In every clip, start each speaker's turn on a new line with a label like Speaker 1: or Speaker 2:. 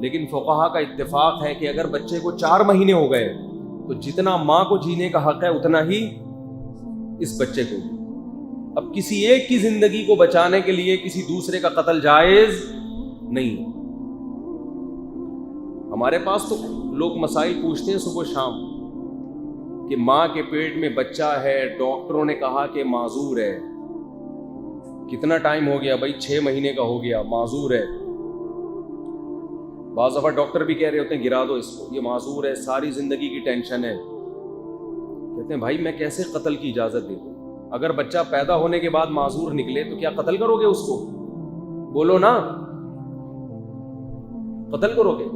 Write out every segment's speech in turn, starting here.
Speaker 1: لیکن فقہا کا اتفاق ہے کہ اگر بچے کو 4 مہینے ہو گئے تو جتنا ماں کو جینے کا حق ہے اتنا ہی اس بچے کو. اب کسی ایک کی زندگی کو بچانے کے لیے کسی دوسرے کا قتل جائز نہیں. ہمارے پاس تو لوگ مسائل پوچھتے ہیں صبح شام کہ ماں کے پیٹ میں بچہ ہے, ڈاکٹروں نے کہا کہ معذور ہے. کتنا ٹائم ہو گیا بھائی؟ 6 مہینے کا ہو گیا, معذور ہے. بعض دفعہ ڈاکٹر بھی کہہ رہے ہوتے ہیں گرا دو اس کو, یہ معذور ہے, ساری زندگی کی ٹینشن ہے. کہتے ہیں بھائی میں کیسے قتل کی اجازت دے دوں؟ اگر بچہ پیدا ہونے کے بعد معذور نکلے تو کیا قتل کرو گے اس کو؟ بولو نا, قتل کرو گے؟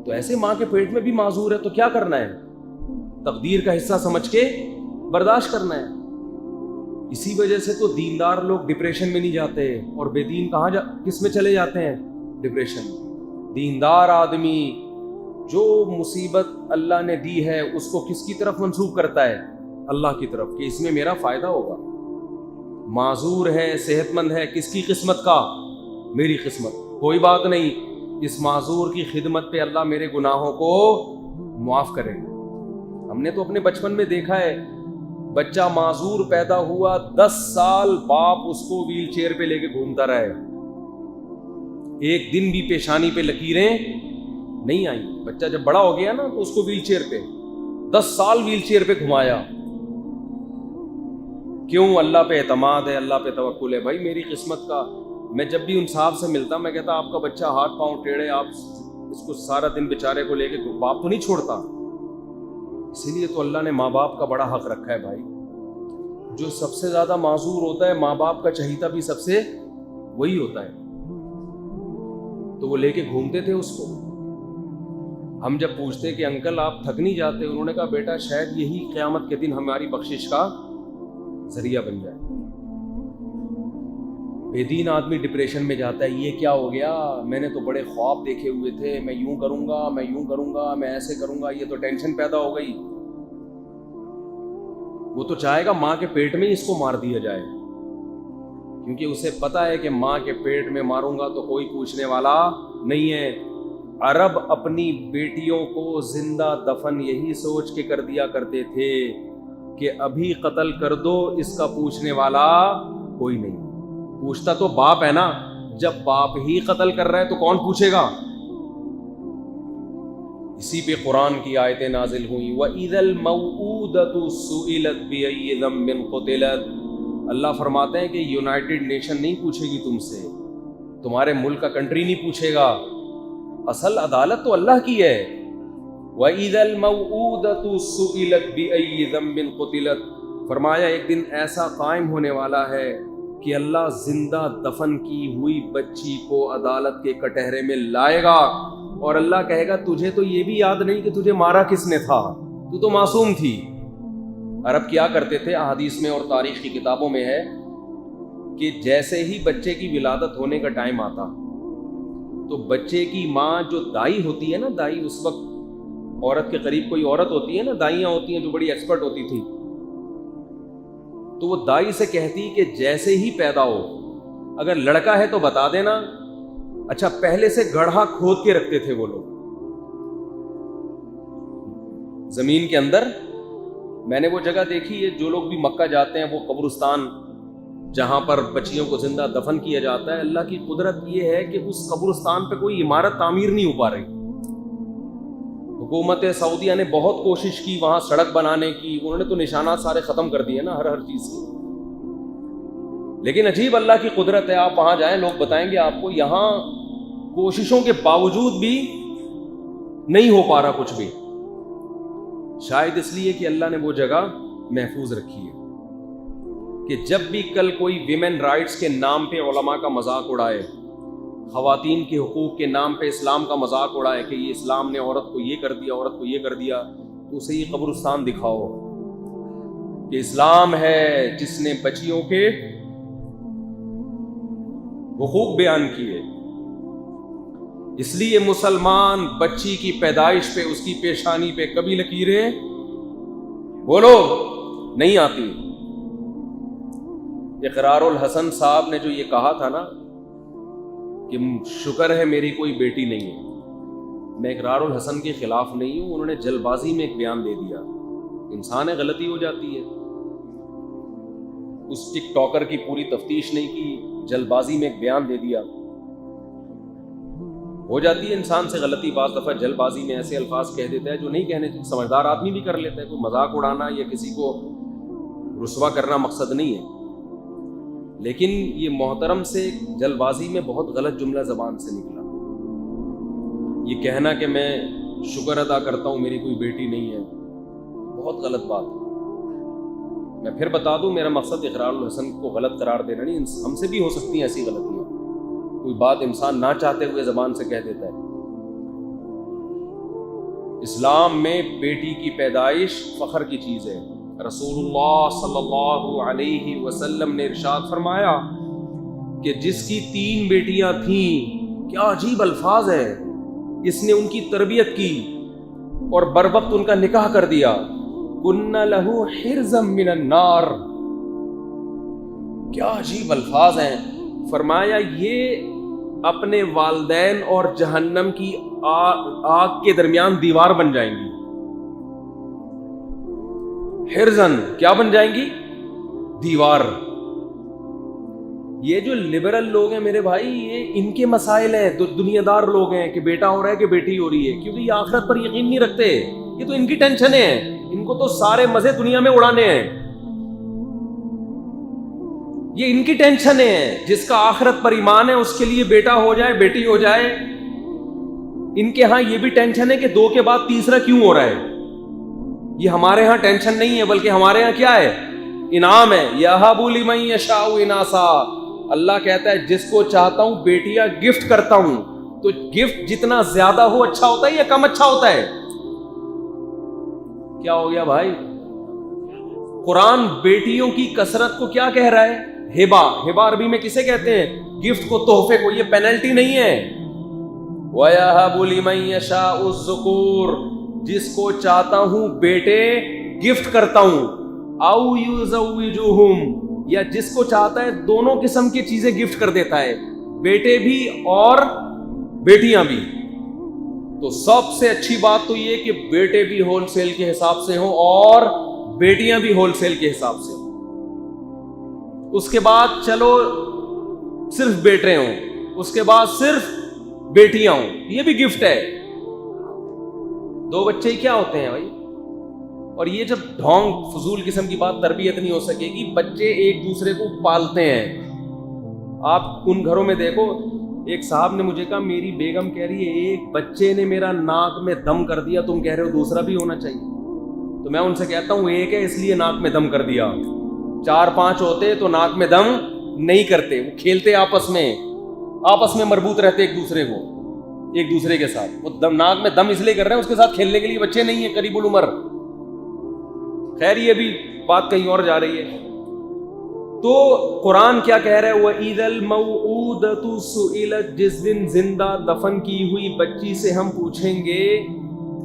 Speaker 1: تو ایسے ماں کے پیٹ میں بھی معذور ہے تو کیا کرنا ہے؟ تقدیر کا حصہ سمجھ کے برداشت کرنا ہے. اسی وجہ سے تو دیندار لوگ ڈپریشن میں نہیں جاتے, اور بے دین کس میں چلے جاتے ہیں؟ ڈپریشن. دیندار آدمی جو مصیبت اللہ نے دی ہے اس کو کس کی طرف منسوب کرتا ہے؟ اللہ کی طرف, کہ اس میں میرا فائدہ ہوگا. معذور ہے, صحت مند ہے, کس کی قسمت کا؟ میری قسمت. کوئی بات نہیں, اس معذور کی خدمت پہ اللہ میرے گناہوں کو معاف کرے گا. ہم نے تو اپنے بچپن میں دیکھا ہے, بچہ معذور پیدا ہوا 10 سال باپ اس کو ویل چیئر پہ لے کے گھومتا رہے, ایک دن بھی پیشانی پہ لکیریں نہیں آئیں. بچہ جب بڑا ہو گیا نا تو اس کو ویل چیئر پہ 10 سال ویل چیئر پہ گھمایا. کیوں؟ اللہ پہ اعتماد ہے, اللہ پہ توکل ہے. بھائی میری قسمت کا. میں جب بھی ان صاحب سے ملتا میں کہتا آپ کا بچہ ہاتھ پاؤں ٹیڑھے, آپ اس کو سارا دن بیچارے کو لے کے, باپ تو نہیں چھوڑتا. اسی لیے تو اللہ نے ماں باپ کا بڑا حق رکھا ہے بھائی. جو سب سے زیادہ معذور ہوتا ہے ماں باپ کا چہیتا بھی سب سے وہی ہوتا ہے. تو وہ لے کے گھومتے تھے اس کو. ہم جب پوچھتے کہ انکل آپ تھک نہیں جاتے؟ انہوں نے کہا بیٹا شاید یہی قیامت کے دن ہماری بخشش کا ذریعہ بن جائے. بے دین آدمی ڈپریشن میں جاتا ہے, یہ کیا ہو گیا؟ میں نے تو بڑے خواب دیکھے ہوئے تھے, میں یوں کروں گا, میں یوں کروں گا, میں ایسے کروں گا. یہ تو ٹینشن پیدا ہو گئی. وہ تو چاہے گا ماں کے پیٹ میں اس کو مار دیا جائے, کیونکہ اسے پتا ہے کہ ماں کے پیٹ میں ماروں گا تو کوئی پوچھنے والا نہیں ہے. عرب اپنی بیٹیوں کو زندہ دفن یہی سوچ کے کر دیا کرتے تھے کہ ابھی قتل کر دو, اس کا پوچھنے والا کوئی نہیں. پوچھتا تو باپ ہے نا, جب باپ ہی قتل کر رہا ہے تو کون پوچھے گا؟ اسی پہ قرآن کی آیتیں نازل ہوئیں. وَإِذَا الْمَوْءُودَةُ سُئِلَتْ بِأَيِّ ذَنبٍ قُتِلَتْ. اللہ فرماتے ہیں کہ یونائٹڈ نیشن نہیں پوچھے گی تم سے, تمہارے ملک کا کنٹری نہیں پوچھے گا, اصل عدالت تو اللہ کی ہے. وَإِذَا الْمَوْءُودَةُ سُئِلَتْ بِأَيِّ ذَنبٍ قُتِلَتْ. فرمایا ایک دن ایسا قائم ہونے والا ہے کہ اللہ زندہ دفن کی ہوئی بچی کو عدالت کے کٹہرے میں لائے گا, اور اللہ کہے گا تجھے تو یہ بھی یاد نہیں کہ تجھے مارا کس نے تھا, تو معصوم تھی. عرب کیا کرتے تھے, احادیث میں اور تاریخ کی کتابوں میں ہے کہ جیسے ہی بچے کی ولادت ہونے کا ٹائم آتا تو بچے کی ماں جو دائی ہوتی ہے نا, دائی اس وقت عورت کے قریب کوئی عورت ہوتی ہے نا, دائیاں ہوتی ہیں جو بڑی ایکسپرٹ ہوتی تھی, تو وہ دائی سے کہتی کہ جیسے ہی پیدا ہو, اگر لڑکا ہے تو بتا دینا. اچھا پہلے سے گڑھا کھود کے رکھتے تھے وہ لوگ زمین کے اندر. میں نے وہ جگہ دیکھی ہے, جو لوگ بھی مکہ جاتے ہیں وہ قبرستان جہاں پر بچیوں کو زندہ دفن کیا جاتا ہے, اللہ کی قدرت یہ ہے کہ اس قبرستان پہ کوئی عمارت تعمیر نہیں ہو پا رہی. حکومت سعودیہ نے بہت کوشش کی وہاں سڑک بنانے کی, انہوں نے تو نشانات سارے ختم کر دیے نا ہر چیز کے. لیکن عجیب اللہ کی قدرت ہے, آپ وہاں جائیں لوگ بتائیں گے آپ کو, یہاں کوششوں کے باوجود بھی نہیں ہو پا رہا کچھ بھی. شاید اس لیے کہ اللہ نے وہ جگہ محفوظ رکھی ہے کہ جب بھی کل کوئی ویمن رائٹس کے نام پہ علماء کا مذاق اڑائے, خواتین کے حقوق کے نام پہ اسلام کا مذاق اڑائے کہ یہ اسلام نے عورت کو یہ کر دیا, عورت کو یہ کر دیا, تو اسے یہ قبرستان دکھاؤ کہ اسلام ہے جس نے بچیوں کے حقوق بیان کیے. اس لیے مسلمان بچی کی پیدائش پہ, اس کی پیشانی پہ کبھی لکیریں بولو نہیں آتی. اقرار الحسن صاحب نے جو یہ کہا تھا نا کہ شکر ہے میری کوئی بیٹی نہیں ہے. میں اقرار الحسن کے خلاف نہیں ہوں, انہوں نے جلد بازی میں ایک بیان دے دیا. انسان ہے, غلطی ہو جاتی ہے. اس ٹک ٹاکر کی پوری تفتیش نہیں کی, جلد بازی میں ایک بیان دے دیا. ہو جاتی ہے انسان سے غلطی, بعض دفعہ جلد بازی میں ایسے الفاظ کہہ دیتا ہے جو نہیں کہنے چاہیے. سمجھدار آدمی بھی کر لیتا ہے, کوئی مذاق اڑانا یا کسی کو رسوا کرنا مقصد نہیں ہے. لیکن یہ محترم سے جلد بازی میں بہت غلط جملہ زبان سے نکلا. یہ کہنا کہ میں شکر ادا کرتا ہوں میری کوئی بیٹی نہیں ہے, بہت غلط بات ہے. میں پھر بتا دوں, میرا مقصد اقرار الحسن کو غلط قرار دینا نہیں. ہم سے بھی ہو سکتی ہیں ایسی غلطیاں, کوئی بات انسان نہ چاہتے ہوئے زبان سے کہہ دیتا ہے. اسلام میں بیٹی کی پیدائش فخر کی چیز ہے. رسول اللہ صلی اللہ علیہ وسلم نے ارشاد فرمایا کہ جس کی 3 بیٹیاں تھیں, کیا عجیب الفاظ ہے, اس نے ان کی تربیت کی اور بر وقت ان کا نکاح کر دیا. کن لہو حرزا من النار. کیا عجیب الفاظ ہیں. فرمایا یہ اپنے والدین اور جہنم کی آگ کے درمیان دیوار بن جائیں گی. حرزن کیا بن جائیں گی؟ دیوار. یہ جو لبرل لوگ ہیں میرے بھائی, یہ ان کے مسائل ہیں. دنیا دار لوگ ہیں کہ بیٹا ہو رہا ہے کہ بیٹی ہو رہی ہے, کیونکہ یہ آخرت پر یقین نہیں رکھتے. یہ تو ان کی ٹینشنیں ہیں, ان کو تو سارے مزے دنیا میں اڑانے ہیں. یہ ان کی ٹینشنیں ہیں. جس کا آخرت پر ایمان ہے اس کے لیے بیٹا ہو جائے بیٹی ہو جائے. ان کے ہاں یہ بھی ٹینشن ہے کہ 2 کے بعد تیسرا کیوں ہو رہا ہے. یہ ہمارے ہاں ٹینشن نہیں ہے, بلکہ ہمارے ہاں کیا ہے؟ انعام ہے. یَهَبُ لِمَن يَشَاءُ إِنَاثًا. اللہ کہتا ہے جس کو چاہتا ہوں بیٹیاں گفٹ کرتا ہوں. تو گفٹ جتنا زیادہ ہو اچھا ہوتا ہے یا کم اچھا ہوتا ہے؟ کیا ہو گیا بھائی؟ قرآن بیٹیوں کی کثرت کو کیا کہہ رہا ہے؟ ہبا. ہبا عربی میں کسے کہتے ہیں؟ گفٹ کو, تحفے کو. یہ پینلٹی نہیں ہے. وَيَهَبُ لِمَن يَشَاءُ الذُّكُورَ. جس کو چاہتا ہوں بیٹے گفٹ کرتا ہوں. اَوْ يُزَوِّجُهُمْ. یا جس کو چاہتا ہے دونوں قسم کی چیزیں گفٹ کر دیتا ہے, بیٹے بھی اور بیٹیاں بھی. تو سب سے اچھی بات تو یہ کہ بیٹے بھی ہول سیل کے حساب سے ہوں اور بیٹیاں بھی ہول سیل کے حساب سے ہوں. اس کے بعد چلو صرف بیٹے ہوں, اس کے بعد صرف بیٹیاں ہوں, یہ بھی گفٹ ہے. 2 بچے ہی کیا ہوتے ہیں بھائی. اور یہ جب ڈھونگ فضول قسم کی بات, تربیت نہیں ہو سکے گی. بچے ایک دوسرے کو پالتے ہیں. آپ ان گھروں میں دیکھو, ایک صاحب نے مجھے کہا میری بیگم کہہ رہی ہے ایک بچے نے میرا ناک میں دم کر دیا, تم کہہ رہے ہو دوسرا بھی ہونا چاہیے. تو میں ان سے کہتا ہوں ایک ہے اس لیے ناک میں دم کر دیا, 4-5 ہوتے تو ناک میں دم نہیں کرتے. وہ کھیلتے آپس میں مربوط رہتے ایک دوسرے کے ساتھ. وہ ناک میں دم اس لیے کر رہے ہیں اس کے ساتھ کھیلنے کے لیے بچے نہیں ہیں قریب العمر. خیر یہ بھی بات کہیں اور جا رہی ہے. تو قرآن کیا کہہ رہا ہے؟ وَإِذَا الْمَوْءُودَةُ سُئِلَتْ. جس دن زندہ دفن کی ہوئی بچی سے ہم پوچھیں گے,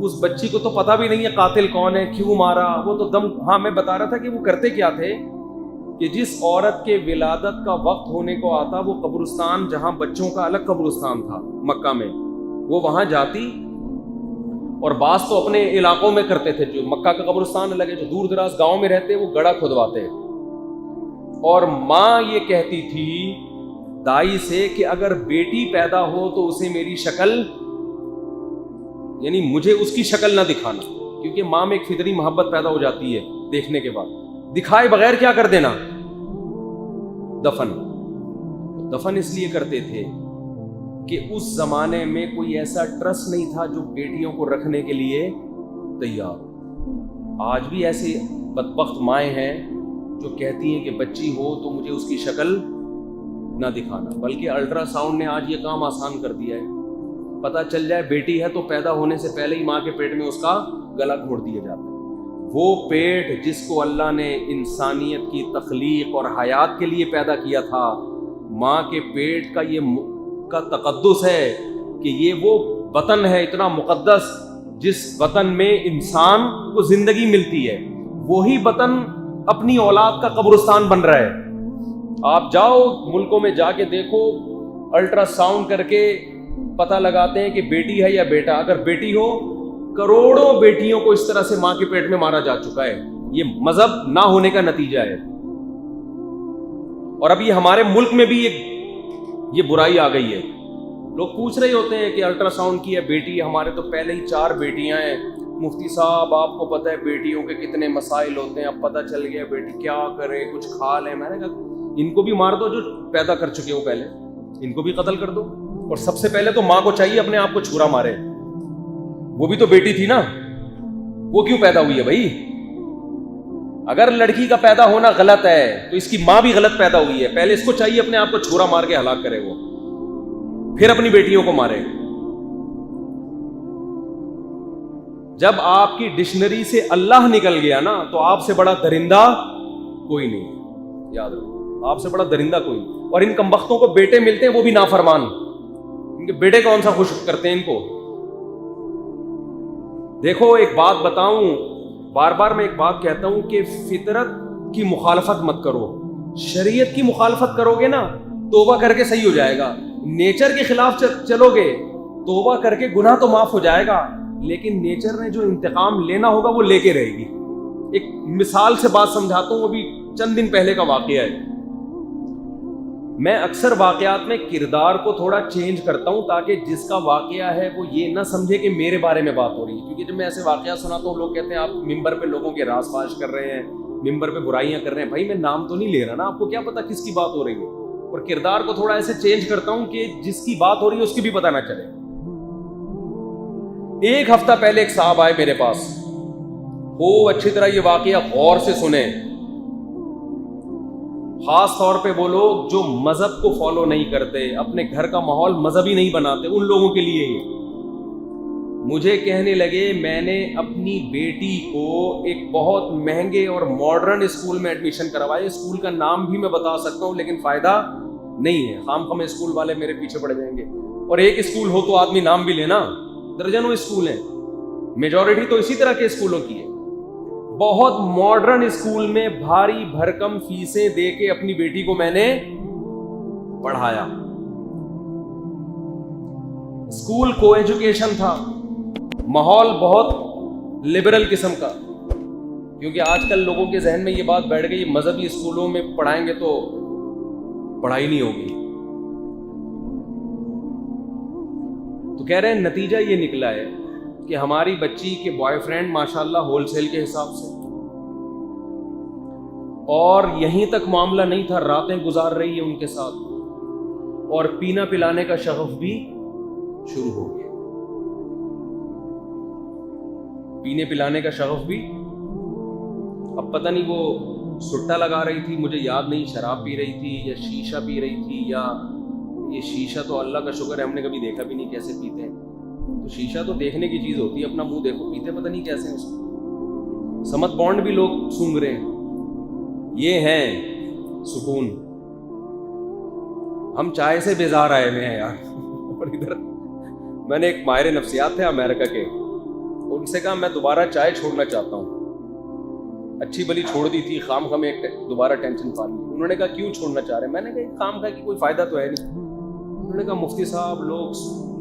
Speaker 1: اس بچی کو تو پتہ بھی نہیں ہے قاتل کون ہے, کیوں مارا, وہ تو دم. ہاں میں بتا رہا تھا کہ وہ کرتے کیا تھے کہ جس عورت کے ولادت کا وقت ہونے کو آتا, وہ قبرستان جہاں بچوں کا الگ قبرستان تھا مکہ میں, وہ وہاں جاتی. اور بعض تو اپنے علاقوں میں کرتے تھے, جو مکہ کا قبرستان الگ ہے, جو دور دراز گاؤں میں رہتے وہ گڑھا کھودواتے. اور ماں یہ کہتی تھی دائی سے کہ اگر بیٹی پیدا ہو تو اسے میری شکل, یعنی مجھے اس کی شکل نہ دکھانا, کیونکہ ماں میں ایک فطری محبت پیدا ہو جاتی ہے دیکھنے کے بعد. دکھائے بغیر کیا کر دینا, دفن اس لیے کرتے تھے کہ اس زمانے میں کوئی ایسا ٹرسٹ نہیں تھا جو بیٹیوں کو رکھنے کے لیے تیار. آج بھی ایسے بدبخت مائیں ہیں جو کہتی ہیں کہ بچی ہو تو مجھے اس کی شکل نہ دکھانا, بلکہ الٹرا ساؤنڈ نے آج یہ کام آسان کر دیا ہے. پتہ چل جائے بیٹی ہے تو پیدا ہونے سے پہلے ہی ماں کے پیٹ میں اس کا گلا گھونٹ دیا جاتا ہے. وہ پیٹ جس کو اللہ نے انسانیت کی تخلیق اور حیات کے لیے پیدا کیا تھا, ماں کے پیٹ کا یہ کا تقدس ہے کہ یہ وہ وطن ہے اتنا مقدس جس وطن میں انسان کو زندگی ملتی ہے. وہی وطن اپنی اولاد کا قبرستان بن رہا ہے. آپ جاؤ ملکوں میں جا کے دیکھو, الٹرا ساؤنڈ کر کے پتہ لگاتے ہیں کہ بیٹی ہے یا بیٹا. اگر بیٹی ہو, کروڑوں بیٹیوں کو اس طرح سے ماں کے پیٹ میں مارا جا چکا ہے. یہ مذہب نہ ہونے کا نتیجہ ہے. اور اب یہ ہمارے ملک میں بھی یہ برائی آ گئی ہے. لوگ پوچھ رہے ہوتے ہیں کہ الٹرا ساؤنڈ کی ہے بیٹی, ہمارے تو پہلے ہی 4 بیٹیاں ہیں. مفتی صاحب آپ کو پتہ ہے بیٹیوں کے کتنے مسائل ہوتے ہیں, اب پتہ چل گیا بیٹی کیا کرے, کچھ کھا لے. میں نے کہا ان کو بھی مار دو جو پیدا کر چکے ہو, پہلے ان کو بھی قتل کر دو. اور سب سے پہلے تو ماں کو چاہیے اپنے آپ کو چھرا مارے. وہ بھی تو بیٹی تھی نا, وہ کیوں پیدا ہوئی ہے بھائی؟ اگر لڑکی کا پیدا ہونا غلط ہے تو اس کی ماں بھی غلط پیدا ہوئی ہے. پہلے اس کو چاہیے اپنے آپ کو چھرا مار کے ہلاک کرے, وہ پھر اپنی بیٹیوں کو مارے. جب آپ کی ڈکشنری سے اللہ نکل گیا نا تو آپ سے بڑا درندہ کوئی نہیں. یاد رکھو, آپ سے بڑا درندہ کوئی نہیں. اور ان کمبختوں کو بیٹے ملتے ہیں, وہ بھی نافرمان. ان کے بیٹے کون سا خوش کرتے ہیں ان کو. دیکھو ایک بات بتاؤں, بار بار میں ایک بات کہتا ہوں کہ فطرت کی مخالفت مت کرو. شریعت کی مخالفت کرو گے نا, توبہ کر کے صحیح ہو جائے گا. نیچر کے خلاف چلو گے, توبہ کر کے گناہ تو معاف ہو جائے گا, لیکن نیچر نے جو انتقام لینا ہوگا وہ لے کے رہے گی. ایک مثال سے بات سمجھاتا ہوں, وہ بھی چند دن پہلے کا واقعہ ہے. میں اکثر واقعات میں کردار کو تھوڑا چینج کرتا ہوں تاکہ جس کا واقعہ ہے وہ یہ نہ سمجھے کہ میرے بارے میں بات ہو رہی ہے. کیونکہ جب میں ایسے واقعات سناتا ہوں لوگ کہتے ہیں آپ ممبر پہ لوگوں کے راز فاش کر رہے ہیں, ممبر پہ برائیاں کر رہے ہیں. بھائی میں نام تو نہیں لے رہا نا, آپ کو کیا پتا کس کی بات ہو رہی ہے. اور کردار کو تھوڑا ایسے چینج کرتا ہوں کہ جس کی بات ہو رہی ہے اس کی بھی پتہ نہ چلے. ایک ہفتہ پہلے ایک صاحب آئے میرے پاس, خوب اچھی طرح یہ واقعہ غور سے سنیں. خاص طور پہ وہ لوگ جو مذہب کو فالو نہیں کرتے, اپنے گھر کا ماحول مذہبی نہیں بناتے, ان لوگوں کے لیے یہ. مجھے کہنے لگے میں نے اپنی بیٹی کو ایک بہت مہنگے اور ماڈرن اسکول میں ایڈمیشن کروایا. اسکول کا نام بھی میں بتا سکتا ہوں لیکن فائدہ نہیں ہے, خام خام اسکول والے میرے پیچھے پڑ جائیں گے. اور ایک اسکول ہو تو آدمی نام بھی لینا, درجنوں اسکول ہیں, میجورٹی تو اسی طرح کے اسکولوں کی ہے. بہت ماڈرن اسکول میں بھاری بھرکم فیسیں دے کے اپنی بیٹی کو میں نے پڑھایا. اسکول کو ایجوکیشن تھا, ماحول بہت لبرل قسم کا, کیونکہ آج کل لوگوں کے ذہن میں یہ بات بیٹھ گئی مذہبی اسکولوں میں پڑھائیں گے تو پڑھائی نہیں ہوگی. تو کہہ رہے ہیں نتیجہ یہ نکلا ہے کہ ہماری بچی کے بوائے فرینڈ ماشاءاللہ ہول سیل کے حساب سے, اور یہیں تک معاملہ نہیں تھا, راتیں گزار رہی ہے ان کے ساتھ, اور پینا پلانے کا شغف بھی شروع ہو گیا. پینے پلانے کا شغف بھی, اب پتہ نہیں وہ سٹا لگا رہی تھی, مجھے یاد نہیں, شراب پی رہی تھی یا شیشہ پی رہی تھی, یا یہ شیشہ تو اللہ کا شکر ہے ہم نے کبھی دیکھا بھی نہیں کیسے پیتے ہیں. تو شیشہ تو دیکھنے کی چیز ہوتی ہے, اپنا منہ دیکھو, پیتے پتہ نہیں کیسے ہیں اس کو. سمت بانڈ بھی لوگ سونگ رہے ہیں. یہ ہیں سکون. ہم چائے سے بیزار آئے ہوئے ہیں یار. اور ادھر میں نے ایک ماہر نفسیات تھے امریکہ کے, ان سے کہا میں دوبارہ چائے چھوڑنا چاہتا ہوں. اچھی بلی چھوڑ دی تھی, خام خام ایک دوبارہ ٹینشن پا لی. انہوں نے کہا کیوں چھوڑنا چاہ رہے ہیں؟ میں نے کہا خام خواہ کی کوئی فائدہ تو ہے نہیں. انہوں نے کہا مفتی صاحب لوگ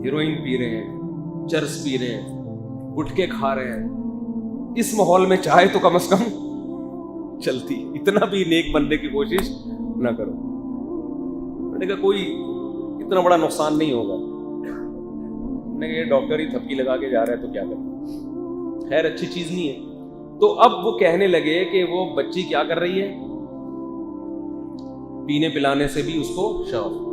Speaker 1: ہیروئن پی رہے ہیں, چرس پی رہے ہیں, گٹکے کھا رہے ہیں, اس ماحول میں چائے تو کم از کم چلتی, اتنا بھی نیک بننے کی کوشش نہ کرو. میں نے کہا کوئی اتنا بڑا نقصان نہیں ہوگا. میں نے کہا یہ ڈاکٹر ہی تھپکی لگا کے جا رہا ہے تو کیا کریں, خیر اچھی چیز نہیں ہے. تو اب وہ کہنے لگے کہ وہ بچی کیا کر رہی ہے, پینے پلانے سے بھی اس کو شوق.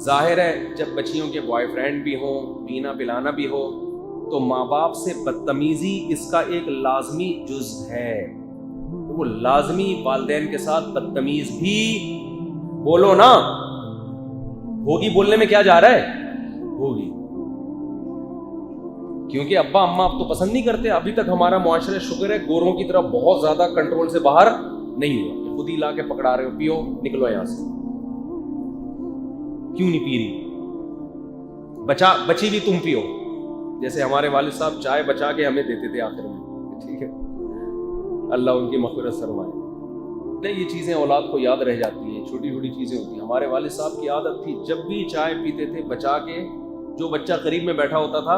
Speaker 1: ظاہر ہے جب بچیوں کے بوائے فرینڈ بھی ہوں, پینا پلانا بھی ہو, تو ماں باپ سے بدتمیزی اس کا ایک لازمی جز ہے. وہ لازمی والدین کے ساتھ بدتمیز بھی بولو نا, ہوگی, بولنے میں کیا جا رہا ہے, ہوگی. کیونکہ ابا اماں اب تو پسند نہیں کرتے. ابھی تک ہمارا معاشرہ شکر ہے گوروں کی طرح بہت زیادہ کنٹرول سے باہر نہیں ہوا. خود ہی لا کے پکڑا رہے ہو, پیو نکلو یہاں سے. کیوں نہیں پی رہی, بچی بھی تم پیو. جیسے ہمارے والد صاحب چائے بچا کے ہمیں دیتے تھے آخر میں, ٹھیک ہے, اللہ ان کی مغفرت فرمائے. نہیں، یہ چیزیں اولاد کو یاد رہ جاتی ہیں، چھوٹی چھوٹی چیزیں ہوتی ہیں. ہمارے والد صاحب کی عادت تھی جب بھی چائے پیتے تھے بچا کے جو بچہ قریب میں بیٹھا ہوتا تھا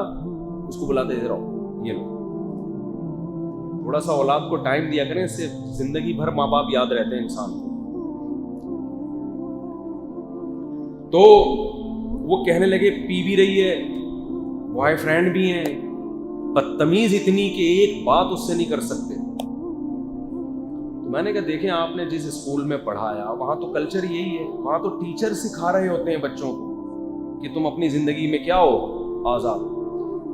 Speaker 1: اس کو بلاتے تھے، رہو یہ لو. تھوڑا سا اولاد کو ٹائم دیا کریں، اس سے زندگی بھر ماں باپ یاد رہتے ہیں انسان کو. تو وہ کہنے لگے پی بھی رہی ہے، بوائے فرینڈ بھی ہیں، بدتمیز اتنی کہ ایک بات اس سے نہیں کر سکتے. میں نے کہا دیکھیں آپ نے جس اسکول میں پڑھایا وہاں تو کلچر یہی ہے، وہاں تو ٹیچر سکھا رہے ہوتے ہیں بچوں کو کہ تم اپنی زندگی میں کیا ہو، آزاد.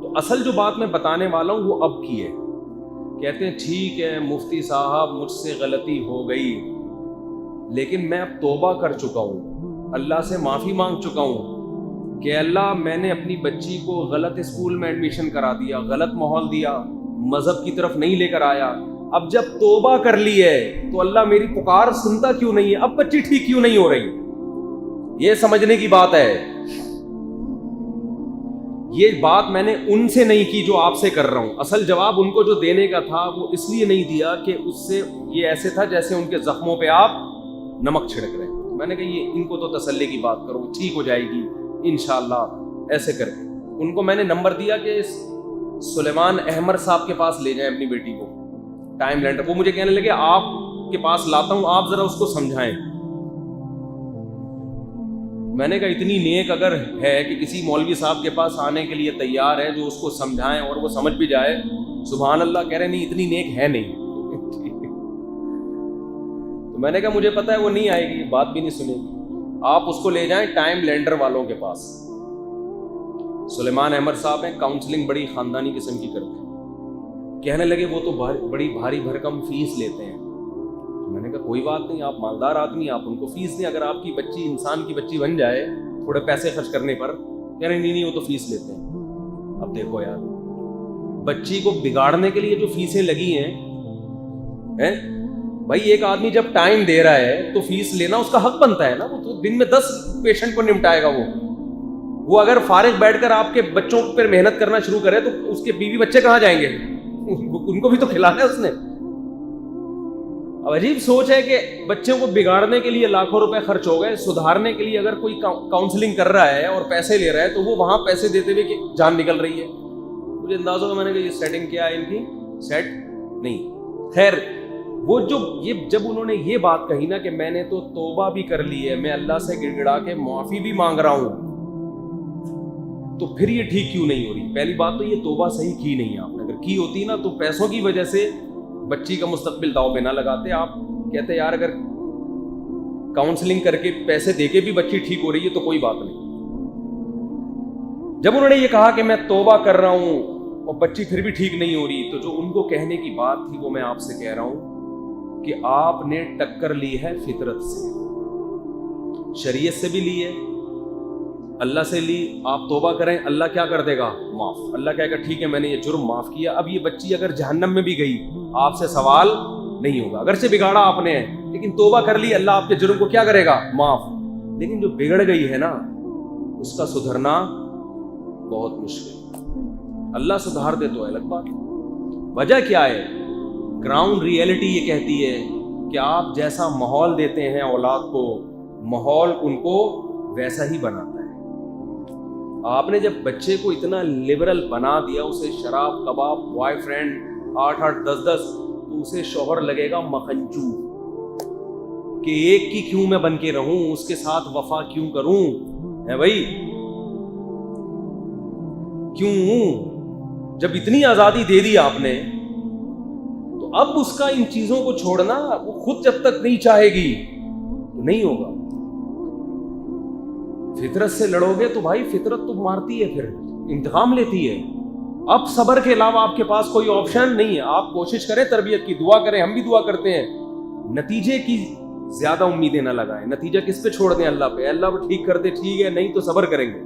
Speaker 1: تو اصل جو بات میں بتانے والا ہوں وہ اب کی ہے. کہتے ہیں ٹھیک ہے مفتی صاحب مجھ سے غلطی ہو گئی، لیکن میں اب توبہ کر چکا ہوں، اللہ سے معافی مانگ چکا ہوں کہ اللہ میں نے اپنی بچی کو غلط اسکول میں ایڈمیشن کرا دیا، غلط ماحول دیا، مذہب کی طرف نہیں لے کر آیا. اب جب توبہ کر لی ہے تو اللہ میری پکار سنتا کیوں نہیں ہے، اب بچی ٹھیک کیوں نہیں ہو رہی. یہ سمجھنے کی بات ہے. یہ بات میں نے ان سے نہیں کی جو آپ سے کر رہا ہوں. اصل جواب ان کو جو دینے کا تھا وہ اس لیے نہیں دیا کہ اس سے یہ ایسے تھا جیسے ان کے زخموں پہ آپ نمک چھڑک رہے ہیں. میں نے کہا یہ ان کو تو تسلی کی بات کرو، ٹھیک ہو جائے گی انشاءاللہ. ایسے کر کے ان کو میں نے نمبر دیا کہ سلیمان احمد صاحب کے پاس لے جائیں اپنی بیٹی کو، ٹائم لینڈر. وہ مجھے کہنے لگے آپ کے پاس لاتا ہوں، آپ ذرا اس کو سمجھائیں. میں نے کہا اتنی نیک اگر ہے کہ کسی مولوی صاحب کے پاس آنے کے لیے تیار ہے جو اس کو سمجھائیں اور وہ سمجھ بھی جائے، سبحان اللہ. کہہ رہے نہیں اتنی نیک ہے نہیں. تو میں نے کہا مجھے پتا ہے وہ نہیں آئے گی، بات بھی نہیں سنے گی، آپ اس کو لے جائیں ٹائم لینڈر والوں کے پاس. سلیمان احمد صاحب ہیں، کاؤنسلنگ بڑی خاندانی قسم کی کرتے ہیں. کہنے لگے وہ تو بڑی بھاری بھرکم فیس لیتے ہیں. میں نے کہا کوئی بات نہیں، آپ مالدار آدمی، آپ ان کو فیس دیں. اگر آپ کی بچی انسان کی بچی بن جائے تھوڑے پیسے خرچ کرنے پر. کہہ رہے نہیں وہ تو فیس لیتے ہیں. اب دیکھو یار، بچی کو بگاڑنے کے لیے جو فیسیں لگی ہیں بھائی، ایک آدمی جب ٹائم دے رہا ہے تو فیس لینا اس کا حق بنتا ہے نا. وہ تو دن میں 10 پیشنٹ کو نمٹائے گا. وہ اگر فارغ بیٹھ کر آپ کے بچوں پر محنت کرنا شروع کرے تو اس کے بیوی بچے کہاں جائیں گے؟ ان کو بھی تو کھلانا ہے اس نے. اب عجیب سوچ ہے کہ بچوں کو بگاڑنے کے لیے لاکھوں روپے خرچ ہو گئے، سدھارنے کے لیے اگر کوئی کاؤنسلنگ کر رہا ہے اور پیسے لے رہا ہے تو وہ وہاں پیسے دیتے ہوئے کہ جان نکل رہی ہے. مجھے انداز ہوگا، میں نے کہا یہ سیٹنگ کیا ہے ان کی، سیٹ نہیں. خیر وہ جب انہوں نے یہ بات کہی نا کہ میں نے تو توبہ بھی کر لی ہے، میں اللہ سے گڑ گڑا کے معافی بھی مانگ رہا ہوں، تو پھر یہ ٹھیک کیوں نہیں ہو رہی؟ پہلی بات تو یہ توبہ صحیح کی نہیں آپ نے. اگر کی ہوتی نا تو پیسوں کی وجہ سے بچی کا مستقبل داؤ پہ نہ لگاتے. آپ کہتے یار اگر کاؤنسلنگ کر کے پیسے دے کے بھی بچی ٹھیک ہو رہی ہے تو کوئی بات نہیں. جب انہوں نے یہ کہا کہ میں توبہ کر رہا ہوں اور بچی پھر بھی ٹھیک نہیں ہو رہی، تو جو ان کو کہنے کی بات تھی وہ میں آپ سے کہہ رہا ہوں کہ آپ نے ٹکر لی ہے فطرت سے، شریعت سے بھی لی ہے، اللہ سے لی. آپ توبہ کریں، اللہ کیا کر دے گا؟ معاف. اللہ کہے گا ٹھیک ہے میں نے یہ جرم معاف کیا. اب یہ بچی اگر جہنم میں بھی گئی آپ سے سوال نہیں ہوگا، اگرچہ بگاڑا آپ نے لیکن توبہ کر لی، اللہ آپ کے جرم کو کیا کرے گا؟ معاف. لیکن جو بگڑ گئی ہے نا اس کا سدھرنا بہت مشکل. اللہ سدھار دے تو الگ بات. وجہ کیا ہے؟ گراؤنڈ ریئلٹی یہ کہتی ہے کہ آپ جیسا ماحول دیتے ہیں اولاد کو، ماحول ان کو ویسا ہی بناتا ہے. آپ نے جب بچے کو اتنا لبرل بنا دیا، اسے شراب کباب بوائے فرینڈ 8 10 تو اسے شوہر لگے گا مخنچو کہ ایک کی کیوں میں بن کے رہوں، اس کے ساتھ وفا کیوں کروں ہے بھائی، کیوں؟ جب اتنی آزادی دے دی آپ نے تو اب اس کا ان چیزوں کو چھوڑنا، وہ خود جب تک نہیں چاہے گی تو نہیں ہوگا. فطرت سے لڑو گے تو بھائی فطرت تو مارتی ہے، پھر انتقام لیتی ہے. اب صبر کے علاوہ آپ کے پاس کوئی آپشن نہیں ہے. آپ کوشش کریں تربیت کی، دعا کریں، ہم بھی دعا کرتے ہیں. نتیجے کی زیادہ امیدیں نہ لگائیں. نتیجہ کس پہ چھوڑ دیں؟ اللہ پہ. اللہ وہ ٹھیک کر دے ٹھیک ہے، نہیں تو صبر کریں گے.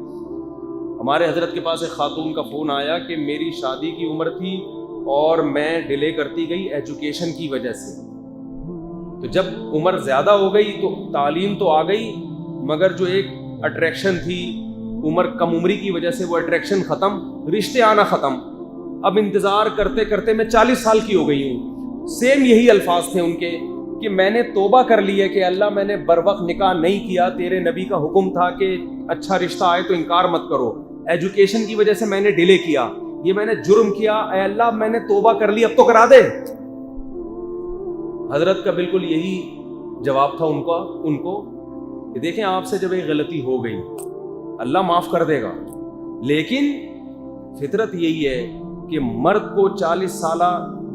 Speaker 1: ہمارے حضرت کے پاس ایک خاتون کا فون آیا کہ میری شادی کی عمر تھی اور میں ڈیلے کرتی گئی ایجوکیشن کی وجہ سے. تو جب عمر زیادہ ہو گئی تو تعلیم تو آ گئی، مگر جو ایک اٹریکشن تھی عمر کم عمری کی وجہ سے وہ اٹریکشن ختم، رشتے آنا ختم. اب انتظار کرتے کرتے میں 40 سال کی ہو گئی ہوں. سیم یہی الفاظ تھے ان کے کہ میں نے توبہ کر لی ہے کہ اللہ میں نے بر وقت نکاح نہیں کیا, تیرے نبی کا حکم تھا کہ اچھا رشتہ آئے تو انکار مت کرو, ایجوکیشن کی وجہ سے میں نے ڈیلے کیا, یہ میں نے جرم کیا, اے اللہ میں نے توبہ کر لی, اب تو کرا دے. حضرت کا بالکل یہی جواب تھا ان کو کہ دیکھیں آپ سے جب ایک غلطی ہو گئی اللہ معاف کر دے گا, لیکن فطرت یہی ہے کہ مرد کو 40 سالہ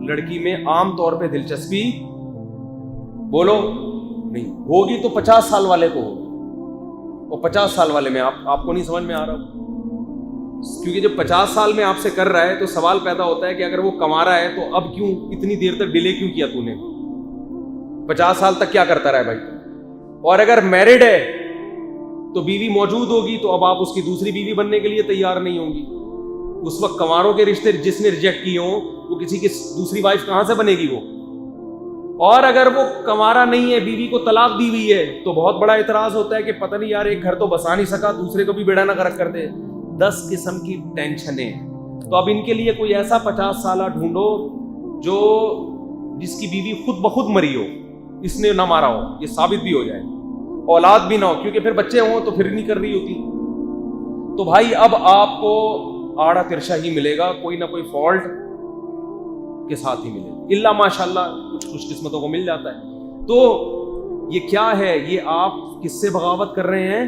Speaker 1: لڑکی میں عام طور پہ دلچسپی بولو نہیں ہوگی, تو 50 سال والے کو ہوگی, اور 50 سال والے میں آپ کو نہیں سمجھ میں آ رہا, کیونکہ جب 50 سال میں آپ سے کر رہا ہے تو سوال پیدا ہوتا ہے کہ اگر وہ کما رہا ہے تو اب کیوں اتنی دیر تک ڈیلے کیوں کیا تو نے, 50 سال تک کیا کرتا رہا ہے بھائی. اور اگر میرڈ ہے تو بیوی موجود ہوگی تو اب آپ اس کی دوسری بیوی بننے کے لیے تیار نہیں ہوں گی. اس وقت کنواروں کے رشتے جس نے ریجیکٹ کیے ہوں وہ کسی کی دوسری وائف کہاں سے بنے گی وہ. اور اگر وہ کنوارا نہیں ہے, بیوی کو طلاق دی ہوئی ہے, تو بہت بڑا اعتراض ہوتا ہے کہ پتہ نہیں یار ایک گھر تو بسا نہیں سکا, دوسرے کو بھی بیڑا نہ غرق کر دے. 10 قسم کی ٹینشنیں. تو اب ان کے لیے کوئی ایسا 50 سالہ ڈھونڈو جس کی بیوی خود بخود مری ہو, اس نے نہ مارا ہو, یہ ثابت بھی ہو جائے, اولاد بھی نہ ہو, کیونکہ پھر بچے ہوں تو پھر نہیں کر رہی ہوتی. تو بھائی اب آپ کو آڑا ترشا ہی ملے گا, کوئی نہ کوئی فالٹ کے ساتھ ہی ملے گا, اللہ ماشاءاللہ کچھ خوش قسمتوں کو مل جاتا ہے. تو یہ کیا ہے, یہ آپ کس سے بغاوت کر رہے ہیں,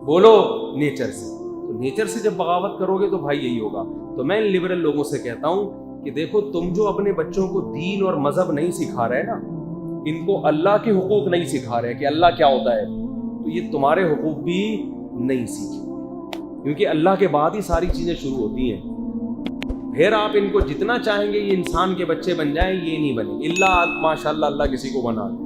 Speaker 1: بولو نیچر سے. تو نیچر سے جب بغاوت کرو گے تو بھائی یہی ہوگا. تو میں ان لبرل لوگوں سے کہتا ہوں کہ دیکھو تم جو اپنے بچوں کو دین اور مذہب نہیں سکھا رہے نا, ان کو اللہ کے حقوق نہیں سکھا رہے کہ اللہ کیا ہوتا ہے, تو یہ تمہارے حقوق بھی نہیں سیکھے, کیونکہ اللہ کے بعد ہی ساری چیزیں شروع ہوتی ہیں. پھر آپ ان کو جتنا چاہیں گے یہ انسان کے بچے بن جائیں, یہ نہیں بنے, اللہ ماشاءاللہ اللہ کسی کو بنا دے.